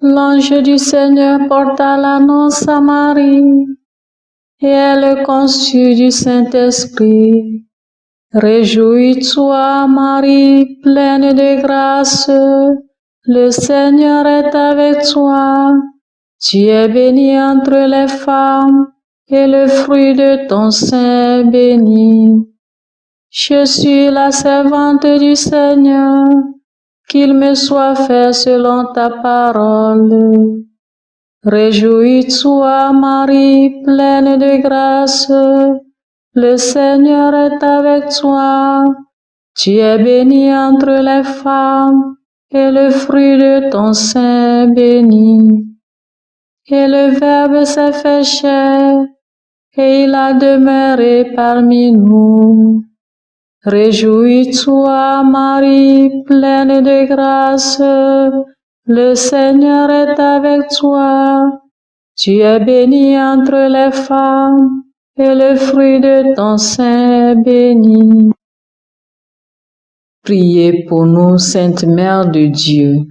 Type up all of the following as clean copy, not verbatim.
L'ange du Seigneur porta l'annonce à Marie, et elle conçut du Saint-Esprit. Réjouis-toi, Marie, pleine de grâce, le Seigneur est avec toi. Tu es bénie entre les femmes, et le fruit de ton sein est béni. Je suis la servante du Seigneur, qu'il me soit fait selon ta parole. Réjouis-toi, Marie, pleine de grâce, le Seigneur est avec toi. Tu es bénie entre les femmes, et le fruit de ton sein est béni. Et le Verbe s'est fait chair, et il a demeuré parmi nous. Réjouis-toi, Marie, pleine de grâce, le Seigneur est avec toi. Tu es bénie entre les femmes, et le fruit de ton sein est béni. Priez pour nous, Sainte Mère de Dieu,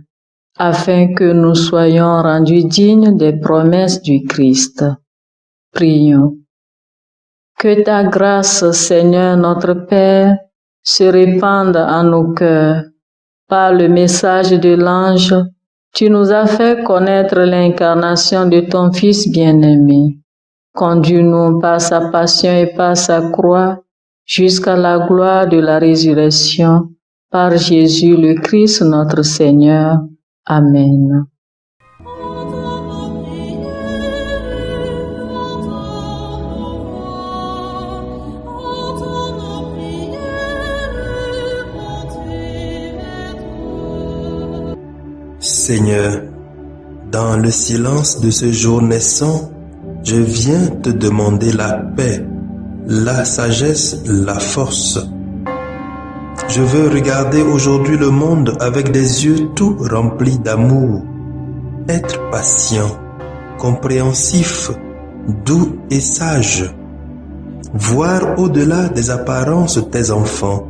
afin que nous soyons rendus dignes des promesses du Christ. Prions. Que ta grâce, Seigneur notre Père, se répande en nos cœurs. Par le message de l'ange, tu nous as fait connaître l'incarnation de ton Fils bien-aimé. Conduis-nous par sa passion et par sa croix jusqu'à la gloire de la résurrection, par Jésus le Christ notre Seigneur. Amen. Seigneur, dans le silence de ce jour naissant, je viens te demander la paix, la sagesse, la force. Je veux regarder aujourd'hui le monde avec des yeux tout remplis d'amour, être patient, compréhensif, doux et sage, voir au-delà des apparences tes enfants,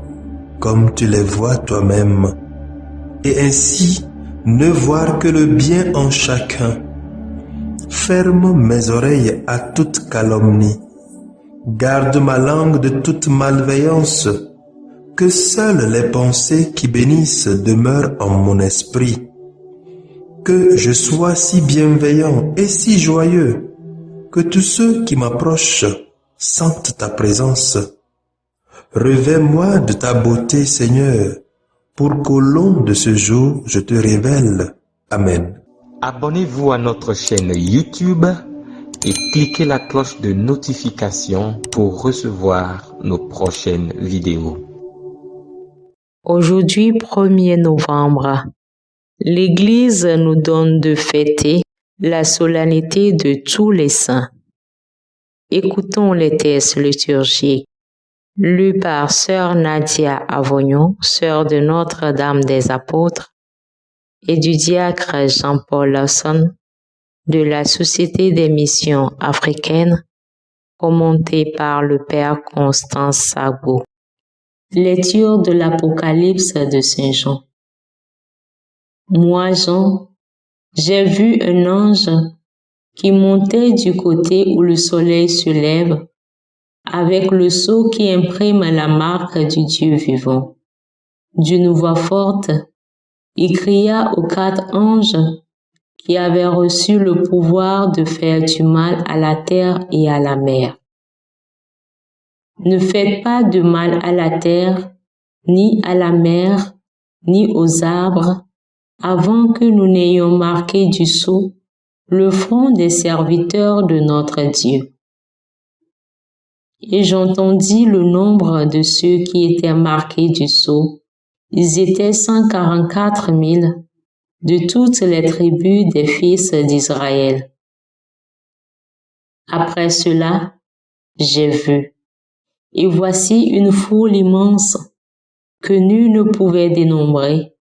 comme tu les vois toi-même, et ainsi ne voir que le bien en chacun. Ferme mes oreilles à toute calomnie. Garde ma langue de toute malveillance. Que seules les pensées qui bénissent demeurent en mon esprit. Que je sois si bienveillant et si joyeux, que tous ceux qui m'approchent sentent ta présence. Revêts-moi de ta beauté, Seigneur, pour qu'au long de ce jour, je te révèle. Amen. Abonnez-vous à notre chaîne YouTube et cliquez la cloche de notification pour recevoir nos prochaines vidéos. Aujourd'hui, 1er novembre, l'Église nous donne de fêter la solennité de tous les saints. Écoutons les textes liturgiques lus par Sœur Nadia Avognon, sœur de Notre-Dame des Apôtres, et du diacre Jean-Paul Lawson de la Société des missions africaines, commenté par le Père Constance Sagbo. Lecture de l'Apocalypse de Saint Jean. Moi, Jean, j'ai vu un ange qui montait du côté où le soleil se lève, avec le sceau qui imprime la marque du Dieu vivant. D'une voix forte, il cria aux 4 anges qui avaient reçu le pouvoir de faire du mal à la terre et à la mer. Ne faites pas de mal à la terre, ni à la mer, ni aux arbres, avant que nous n'ayons marqué du sceau le front des serviteurs de notre Dieu. Et j'entendis le nombre de ceux qui étaient marqués du sceau. Ils étaient 144 000 de toutes les tribus des fils d'Israël. Après cela, j'ai vu, et voici une foule immense que nul ne pouvait dénombrer,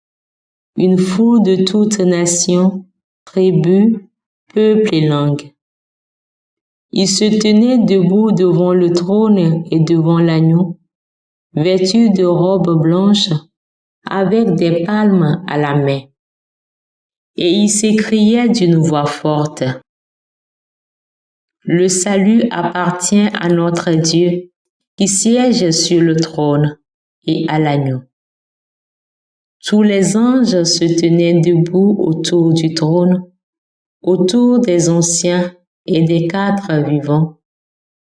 une foule de toutes nations, tribus, peuples et langues. Ils se tenaient debout devant le trône et devant l'agneau, vêtus de robes blanches, avec des palmes à la main. Et ils s'écriaient d'une voix forte: Le salut appartient à notre Dieu, qui siège sur le trône, et à l'agneau. Tous les anges se tenaient debout autour du trône, autour des anciens et des 4 vivants,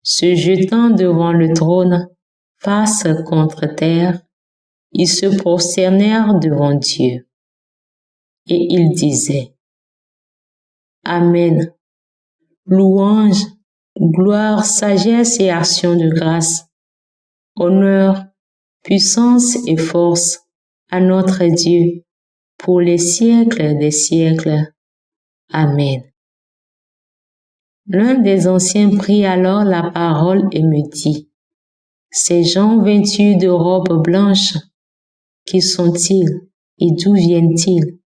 se jetant devant le trône, face contre terre, ils se prosternèrent devant Dieu. Et ils disaient: Amen. Louange, gloire, sagesse et action de grâce, honneur, puissance et force à notre Dieu pour les siècles des siècles. Amen. L'un des anciens prit alors la parole et me dit: Ces gens vêtus de robes blanches, qui sont-ils et d'où viennent-ils?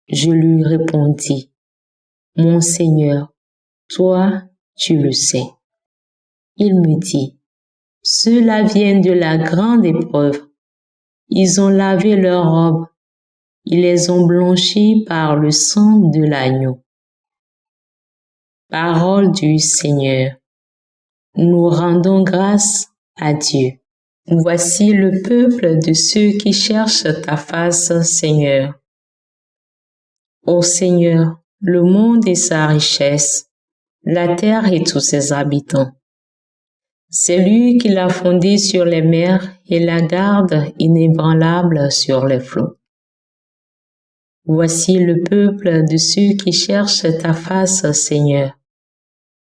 Je lui répondis: Mon Seigneur, toi, tu le sais. Il me dit: Ceux-là viennent de la grande épreuve. Ils ont lavé leurs robes. Ils les ont blanchies par le sang de l'agneau. Parole du Seigneur. Nous rendons grâce à Dieu. Voici le peuple de ceux qui cherchent ta face, Seigneur. Ô Seigneur, le monde et sa richesse, la terre et tous ses habitants. C'est lui qui l'a fondée sur les mers et la garde inébranlable sur les flots. Voici le peuple de ceux qui cherchent ta face, Seigneur,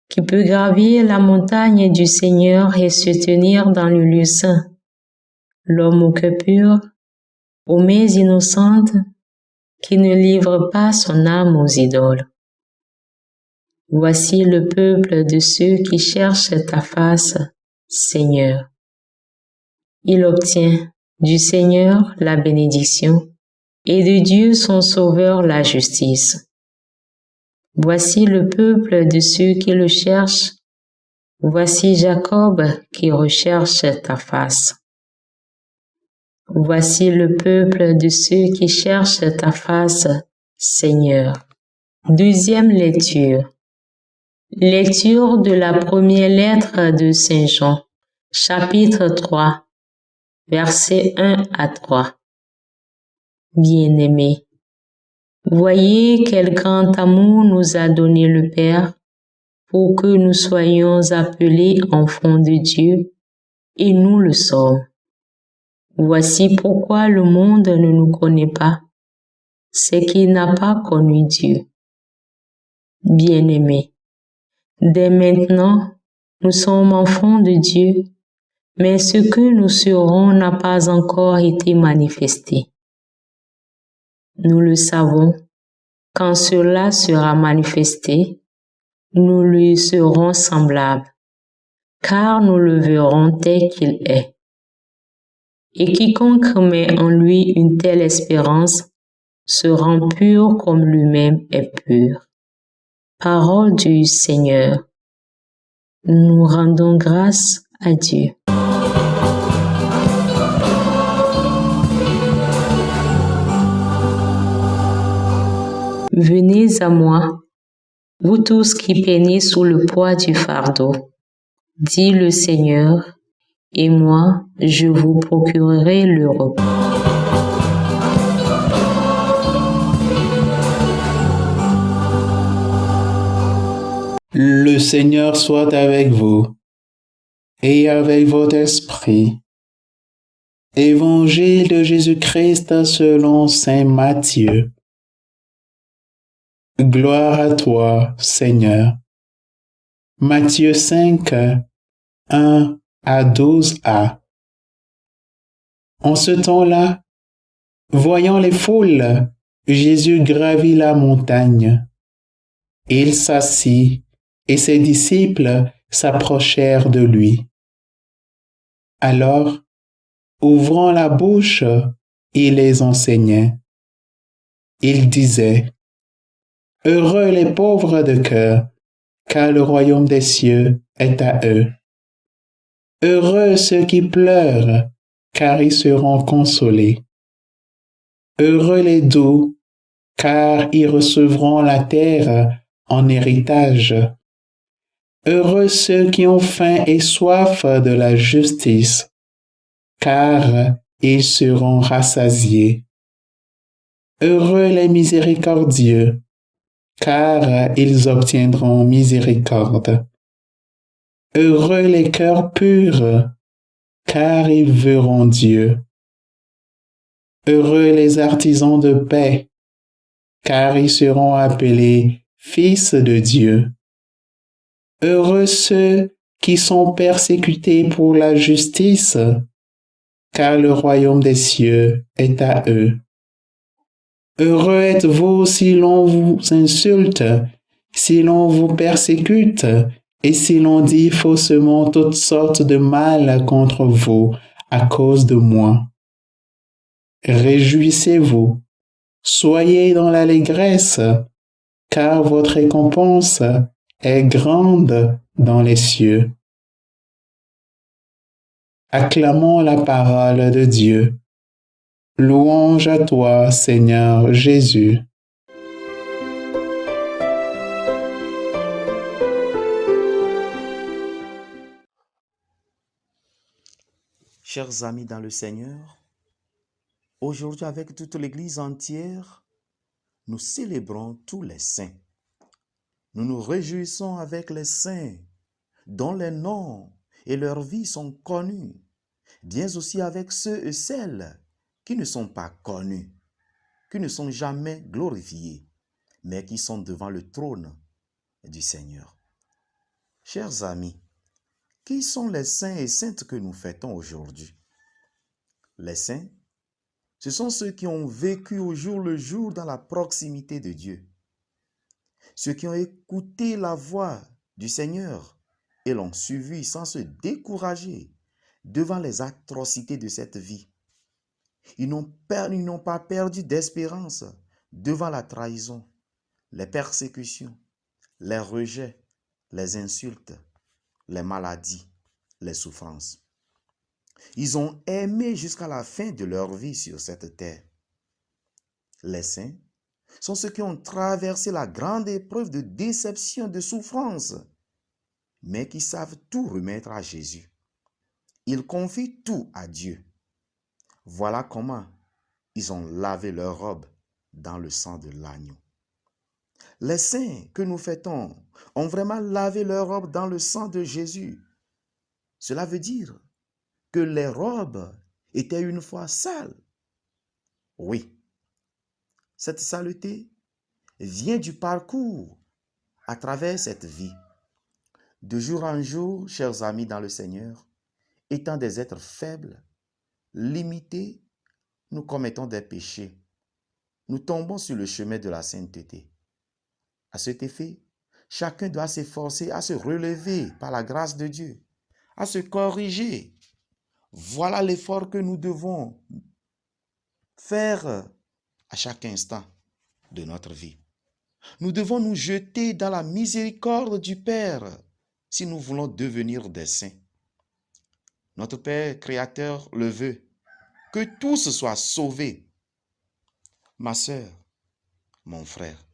qui peut gravir la montagne du Seigneur et se tenir dans le lieu saint. L'homme au cœur pur, aux mains innocentes, qui ne livre pas son âme aux idoles. Voici le peuple de ceux qui cherchent ta face, Seigneur. Il obtient du Seigneur la bénédiction et de Dieu son Sauveur la justice. Voici le peuple de ceux qui le cherchent. Voici Jacob qui recherche ta face. Voici le peuple de ceux qui cherchent ta face, Seigneur. Deuxième lecture. Lecture de la première lettre de Saint Jean, chapitre 3, versets 1 à 3. Bien-aimés, voyez quel grand amour nous a donné le Père pour que nous soyons appelés enfants de Dieu, et nous le sommes. Voici pourquoi le monde ne nous connaît pas, c'est qu'il n'a pas connu Dieu. Bien-aimés, dès maintenant, nous sommes enfants de Dieu, mais ce que nous serons n'a pas encore été manifesté. Nous le savons, quand cela sera manifesté, nous lui serons semblables, car nous le verrons tel qu'il est. Et quiconque met en lui une telle espérance se rend pur comme lui-même est pur. Parole du Seigneur. Nous rendons grâce à Dieu. Venez à moi, vous tous qui peinez sous le poids du fardeau, dit le Seigneur, et moi, je vous procurerai le repos. Le Seigneur soit avec vous et avec votre esprit. Évangile de Jésus-Christ selon saint Matthieu. Gloire à toi, Seigneur. Matthieu 5, 1 à 12a. En ce temps-là, voyant les foules, Jésus gravit la montagne. Il s'assit et ses disciples s'approchèrent de lui. Alors, ouvrant la bouche, il les enseignait. Il disait, « Heureux les pauvres de cœur, car le royaume des cieux est à eux. Heureux ceux qui pleurent, car ils seront consolés. Heureux les doux, car ils recevront la terre en héritage. Heureux ceux qui ont faim et soif de la justice, car ils seront rassasiés. Heureux les miséricordieux, car ils obtiendront miséricorde. Heureux les cœurs purs, car ils verront Dieu. Heureux les artisans de paix, car ils seront appelés fils de Dieu. Heureux ceux qui sont persécutés pour la justice, car le royaume des cieux est à eux. Heureux êtes-vous si l'on vous insulte, si l'on vous persécute, et si l'on dit faussement toutes sortes de mal contre vous à cause de moi. Réjouissez-vous, soyez dans l'allégresse, car votre récompense est grande dans les cieux. Acclamons la parole de Dieu. Louange à toi, Seigneur Jésus. Chers amis dans le Seigneur, aujourd'hui avec toute l'Église entière, nous célébrons tous les saints. Nous nous réjouissons avec les saints dont les noms et leurs vies sont connus, bien aussi avec ceux et celles qui ne sont pas connus, qui ne sont jamais glorifiés, mais qui sont devant le trône du Seigneur. Chers amis, qui sont les saints et saintes que nous fêtons aujourd'hui? Les saints, ce sont ceux qui ont vécu au jour le jour dans la proximité de Dieu, ceux qui ont écouté la voix du Seigneur et l'ont suivi sans se décourager devant les atrocités de cette vie. Ils n'ont pas perdu d'espérance devant la trahison, les persécutions, les rejets, les insultes, les maladies, les souffrances. Ils ont aimé jusqu'à la fin de leur vie sur cette terre. Les saints sont ceux qui ont traversé la grande épreuve de déception, de souffrance, mais qui savent tout remettre à Jésus. Ils confient tout à Dieu. Voilà comment ils ont lavé leur robe dans le sang de l'agneau. Les saints que nous fêtons ont vraiment lavé leur robe dans le sang de Jésus. Cela veut dire que les robes étaient une fois sales. Oui, cette saleté vient du parcours à travers cette vie. De jour en jour, chers amis dans le Seigneur, étant des êtres faibles, limités, nous commettons des péchés. Nous tombons sur le chemin de la sainteté. À cet effet, chacun doit s'efforcer à se relever par la grâce de Dieu, à se corriger. Voilà l'effort que nous devons faire à chaque instant de notre vie. Nous devons nous jeter dans la miséricorde du Père si nous voulons devenir des saints. Notre Père créateur le veut, que tous soient sauvés. Ma sœur, mon frère,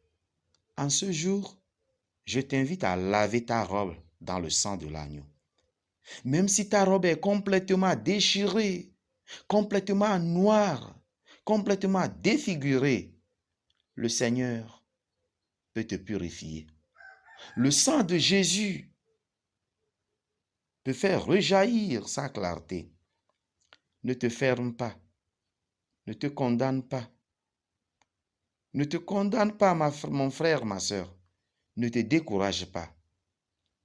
en ce jour, je t'invite à laver ta robe dans le sang de l'agneau. Même si ta robe est complètement déchirée, complètement noire, complètement défigurée, le Seigneur peut te purifier. Le sang de Jésus peut faire rejaillir sa clarté. Ne te ferme pas, ne te condamne pas. Ne te condamne pas, mon frère, ma sœur. Ne te décourage pas.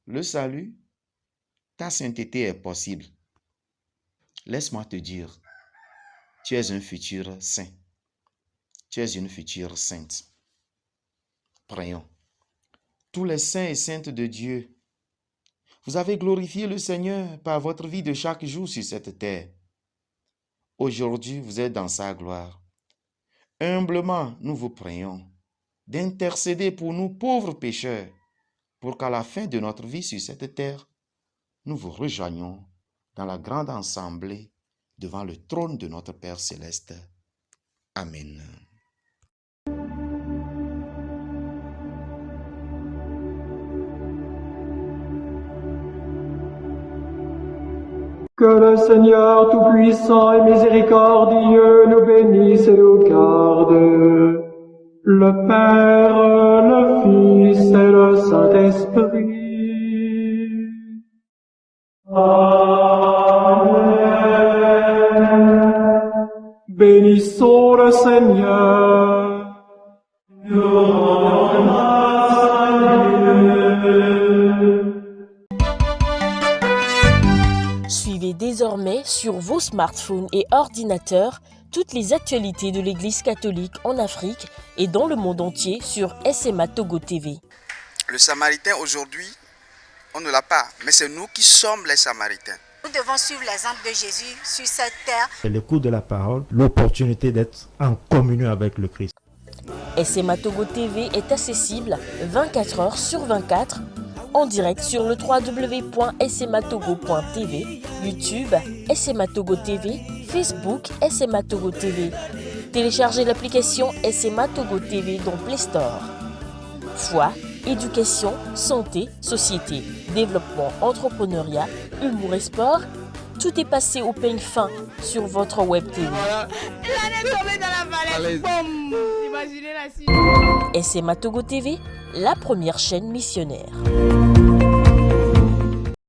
Le salut, ta sainteté est possible. Laisse-moi te dire, tu es un futur saint. Tu es une future sainte. Prions. Tous les saints et saintes de Dieu, Vous avez glorifié le Seigneur par votre vie de chaque jour sur cette terre. Aujourd'hui, vous êtes dans sa gloire. Humblement, nous vous prions d'intercéder pour nous pauvres pécheurs, pour qu'à la fin de notre vie sur cette terre, nous vous rejoignions dans la grande assemblée devant le trône de notre Père céleste. Amen. Que le Seigneur Tout-Puissant et Miséricordieux nous bénisse et nous garde, le Père, le Fils et le Saint-Esprit. Amen. Bénissons le Seigneur. Nous rendons grâce à Dieu. Suivez désormais sur vos smartphones et ordinateurs toutes les actualités de l'Église catholique en Afrique et dans le monde entier sur SMA Togo TV. Le Samaritain aujourd'hui, on ne l'a pas, mais c'est nous qui sommes les Samaritains. Nous devons suivre l'exemple de Jésus sur cette terre. L'écoute de la parole, l'opportunité d'être en communion avec le Christ. SMA Togo TV est accessible 24 heures sur 24 en direct sur le www.smatogo.tv, YouTube SMA Togo TV, Facebook SMA Togo TV. Téléchargez l'application SMA Togo TV dans Play Store. Foi, éducation, santé, société, développement, entrepreneuriat, humour et sport, tout est passé au peigne fin sur votre web TV. Il allait tomber dans la vallée. Boum. Imaginez la suite. SMA Togo TV, la première chaîne missionnaire.